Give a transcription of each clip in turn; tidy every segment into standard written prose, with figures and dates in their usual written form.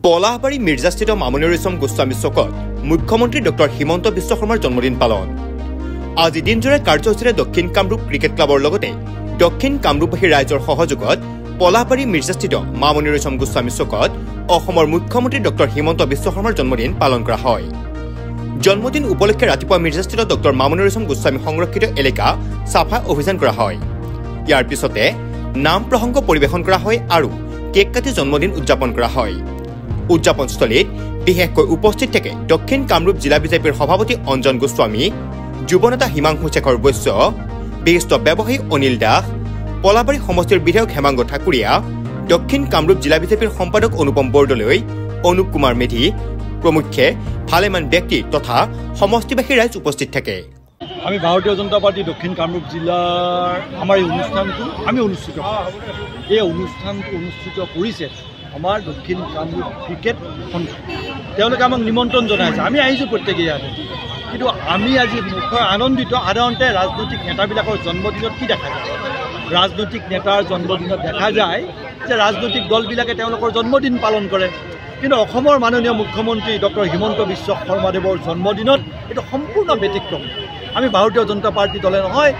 পলাশবাৰী মিৰ্জাস্থিত মামণি ৰয়ছম গোস্বামী চকত মুখ্যমন্ত্ৰী ডক্টৰ হিমন্ত বিশ্ব শৰ্মাৰ জন্মদিন পালন। আজি দিনজোৰা কাৰ্যসূচীৰে দক্ষিণ কামৰূপ ক্ৰিকেট ক্লাবৰ লগতে দক্ষিণ কামৰূপবাসী ৰাইজৰ সহযোগত পলাশবাৰী মিৰ্জাস্থিত মামণি ৰয়ছম গোস্বামী চকত অসমৰ মুখ্যমন্ত্ৰী ডক্টৰ হিমন্ত বিশ্ব শৰ্মাৰ জন্মদিন পালন কৰা হয়। জন্মদিন উপলক্ষে ৰাতিপুৱা মিৰ্জাস্থিত ডক্টৰ মামণি ৰয়ছম গোস্বামী সংৰক্ষিত এলেকা চাফা অভিযান কৰা হয়। ইয়াৰ পিছতে নাম প্ৰসংগ পৰিৱেশন কৰা হয় আৰু কেক কাটি জন্মদিন উদযাপন কৰা হয়। উদযাপনস্থলীত বিশেষকৈ উপস্থিত থাকে দক্ষিণ কামৰূপ জিলা বিজেপিৰ সভাপতি অঞ্জন গোস্বামী, যুৱনেতা হিমাংশু শেখৰ বৈশ্য, বিশিষ্ট ব্যৱসায়ী অনিল দাস, পলাশবাৰী সমষ্টিৰ বিধায়ক হেমাংগ ঠাকুৰীয়া, দক্ষিণ কামৰূপ জিলা বিজেপিৰ সম্পাদক অনুপম বৰদলৈ, অনুপ কুমাৰ মেধি প্ৰমুখ্যে ভালেমান ব্যক্তি তথা সমষ্টিবাসী ৰাইজ উপস্থিত থাকে। আমি ভাৰতীয় জনতা পাৰ্টি দক্ষিণ কামৰূপ জিলাৰ আমাৰ এই অনুষ্ঠানটো অনুষ্ঠিত এই অনুষ্ঠানটো অনুষ্ঠিত কৰিছে আমাৰ দক্ষিণ কামৰূপ ক্ৰিকেট সন্থা। তেওঁলোকে আমাক নিমন্ত্ৰণ জনাইছে, আমি আহিছোঁ প্ৰত্যেকেই ইয়াতে। কিন্তু আমি আজি মুখ্য আনন্দিত। সাধাৰণতে ৰাজনৈতিক নেতাবিলাকৰ জন্মদিনত কি দেখা যায়? ৰাজনৈতিক নেতাৰ জন্মদিনত দেখা যায় যে ৰাজনৈতিক দলবিলাকে তেওঁলোকৰ জন্মদিন পালন কৰে, কিন্তু অসমৰ মাননীয় মুখ্যমন্ত্ৰী ডক্টৰ হিমন্ত বিশ্ব শৰ্মাদেৱৰ জন্মদিনত এইটো সম্পূৰ্ণ ব্যতিক্ৰম। আমি ভাৰতীয় জনতা পাৰ্টি দলে নহয়,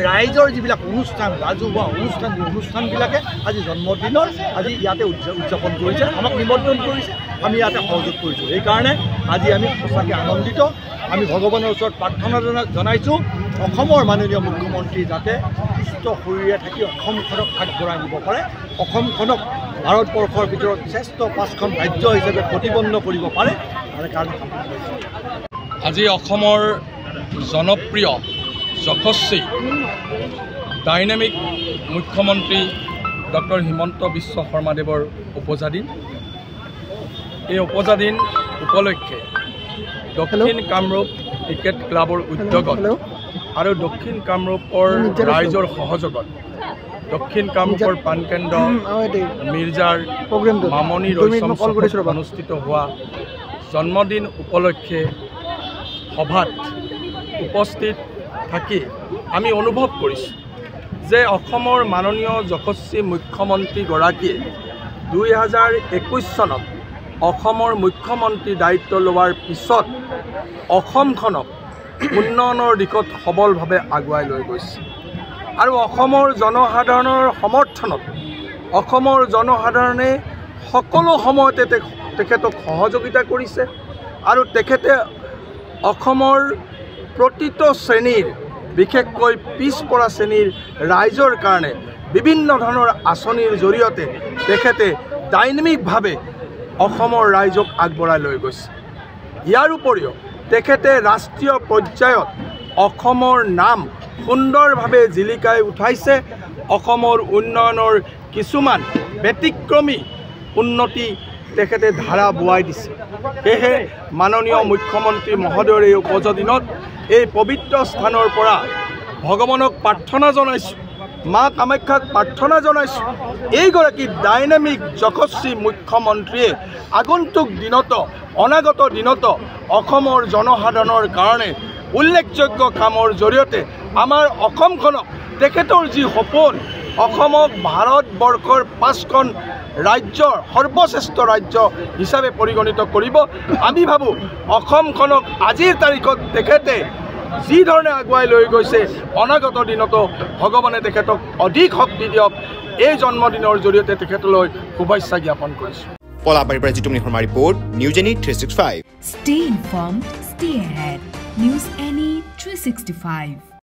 ৰাইজৰ যিবিলাক অনুষ্ঠান, ৰাজহুৱা অনুষ্ঠানবিলাকে আজি জন্মদিনৰ আজি ইয়াতে উদযাপন কৰিছে, আমাক নিমন্ত্ৰণ কৰিছে, আমি ইয়াতে সহযোগ কৰিছোঁ। সেইকাৰণে আজি আমি সঁচাকৈ আনন্দিত। আমি ভগৱানৰ ওচৰত প্ৰাৰ্থনা জনাইছোঁ অসমৰ মাননীয় মুখ্যমন্ত্ৰী যাতে সুস্থ শৰীৰে থাকি অসমখনক আগবঢ়াই নিব পাৰে, অসমখনক ভাৰতবৰ্ষৰ ভিতৰত শ্ৰেষ্ঠ 5খন ৰাজ্য হিচাপে প্ৰতিপন্ন কৰিব পাৰে। তাৰ কাৰণে আজি অসমৰ জনপ্ৰিয় যশস্বী ডাইনামিক মুখ্যমন্ত্ৰী ডক্টৰ হিমন্ত বিশ্ব শৰ্মাদেৱৰ উপজাদিন। এই উপজাদিন উপলক্ষে দক্ষিণ কামৰূপ ক্ৰিকেট ক্লাবৰ উদ্যোগত আৰু দক্ষিণ কামৰূপৰ ৰাইজৰ সহযোগত দক্ষিণ কামৰূপৰ প্ৰাণকেন্দ্ৰ মিৰ্জাৰ মামণি ৰয়ছম চকত অনুষ্ঠিত হোৱা জন্মদিন উপলক্ষে সভাত উপস্থিত থাকি আমি অনুভৱ কৰিছোঁ যে অসমৰ মাননীয় যশস্বী মুখ্যমন্ত্ৰীগৰাকীয়ে 2021 চনত অসমৰ মুখ্যমন্ত্ৰী দায়িত্ব লোৱাৰ পিছত অসমখনক উন্নয়নৰ দিশত সবলভাৱে আগুৱাই লৈ গৈছে আৰু অসমৰ জনসাধাৰণৰ সমৰ্থনত অসমৰ জনসাধাৰণে সকলো সময়তে তেখেতক সহযোগিতা কৰিছে আৰু তেখেতে অসমৰ প্ৰতিটো শ্ৰেণীৰ বিশেষকৈ পিছপৰা শ্ৰেণীৰ ৰাইজৰ কাৰণে বিভিন্ন ধৰণৰ আঁচনিৰ জৰিয়তে তেখেতে ডাইনামিকভাৱে অসমৰ ৰাইজক আগবঢ়াই লৈ গৈছে। ইয়াৰ উপৰিও তেখেতে ৰাষ্ট্ৰীয় পৰ্যায়ত অসমৰ নাম সুন্দৰভাৱে জিলিকাই উঠাইছে। অসমৰ উন্নয়নৰ কিছুমান ব্যতিক্ৰমী উন্নতি তেখেতে ধাৰা বোৱাই দিছে। সেয়েহে মাননীয় মুখ্যমন্ত্ৰী মহোদয়ৰ এই উপজদিনত এই পবিত্ৰ স্থানৰ পৰা ভগৱানক প্ৰাৰ্থনা জনাইছোঁ, মা কামাখ্যাক প্ৰাৰ্থনা জনাইছোঁ এইগৰাকী ডাইনামিক যশস্বী মুখ্যমন্ত্ৰীয়ে আগন্তুক দিনত অনাগত দিনত অসমৰ জনসাধাৰণৰ কাৰণে উল্লেখযোগ্য কামৰ জৰিয়তে আমাৰ অসমখনক তেখেতৰ যি সপোন অসমক ভাৰতবৰ্ষৰ 5খন ৰাজ্যৰ সৰ্বশ্ৰেষ্ঠ ৰাজ্য হিচাপে পৰিগণিত কৰিব। আমি ভাবোঁ অসমখনক আজিৰ তাৰিখত তেখেতে যি ধৰণে আগুৱাই লৈ গৈছে অনাগত দিনতো ভগৱানে তেখেতক অধিক শক্তি দিয়ক। এই জন্মদিনৰ জৰিয়তে তেখেতলৈ শুভেচ্ছা জ্ঞাপন কৰিছোঁ। পলাশবাৰীৰ পৰা জিতুমণি শৰ্মাৰ report, news any 365। Stay informed, stay ahead. News Any 365.